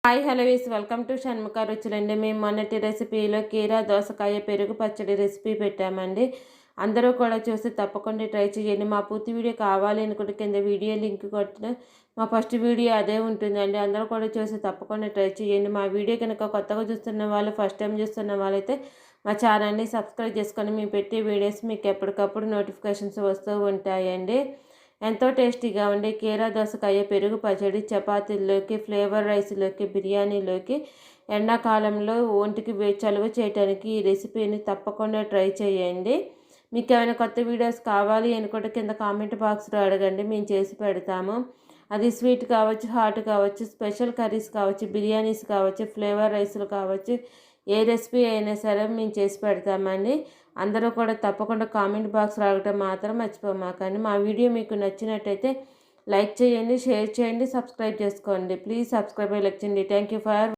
Hi hello welcome to Shanmukha రుచులండి. మేము మొన్నటి రెసిపీలో కీరా దోసకాయ పెరుగు పచ్చడి రెసిపీ పెట్టామండి. అందరూ కూడా చూసి తప్పకుండా ట్రై చేయండి. మా పూర్తి వీడియో కావాలి అనుకుంటే కింద వీడియో లింక్ కొట్టిన మా ఫస్ట్ వీడియో అదే ఉంటుందండి. అందరూ కూడా చూసి తప్పకుండా ట్రై చేయండి. మా వీడియో కనుక కొత్తగా చూస్తున్న వాళ్ళు, ఫస్ట్ టైం చూస్తున్న వాళ్ళైతే మా ఛానల్ని సబ్స్క్రైబ్ చేసుకొని మేము పెట్టే వీడియోస్ మీకు ఎప్పటికప్పుడు నోటిఫికేషన్స్ వస్తూ ఉంటాయండి. ఎంతో టేస్టీగా ఉండే కీరా దోసకాయ పెరుగు పచ్చడి చపాతీల్లోకి, ఫ్లేవర్ రైస్లోకి, బిర్యానీలోకి, ఎండాకాలంలో ఒంటికి చలువ చేయడానికి ఈ రెసిపీని తప్పకుండా ట్రై చేయండి. మీకు ఏమైనా కొత్త వీడియోస్ కావాలి అనుకుంటే కింద కామెంట్ బాక్స్లో అడగండి, మేము చేసి పెడతాము. అది స్వీట్ కావచ్చు, హాట్ కావచ్చు, స్పెషల్ కర్రీస్ కావచ్చు, బిర్యానీస్ కావచ్చు, ఫ్లేవర్ రైస్లు కావచ్చు, ఏ రెసిపీ అయినా సరే మేము చేసి పెడతామండి. అందరూ కూడా తప్పకుండా కామెంట్ బాక్స్ రావటం మాత్రం మర్చిపోమాకండి. మా వీడియో మీకు నచ్చినట్టయితే లైక్ చేయండి, షేర్ చేయండి, సబ్స్క్రైబ్ చేసుకోండి. ప్లీజ్ సబ్స్క్రైబ్ లైక్ చేయండి. Thank you for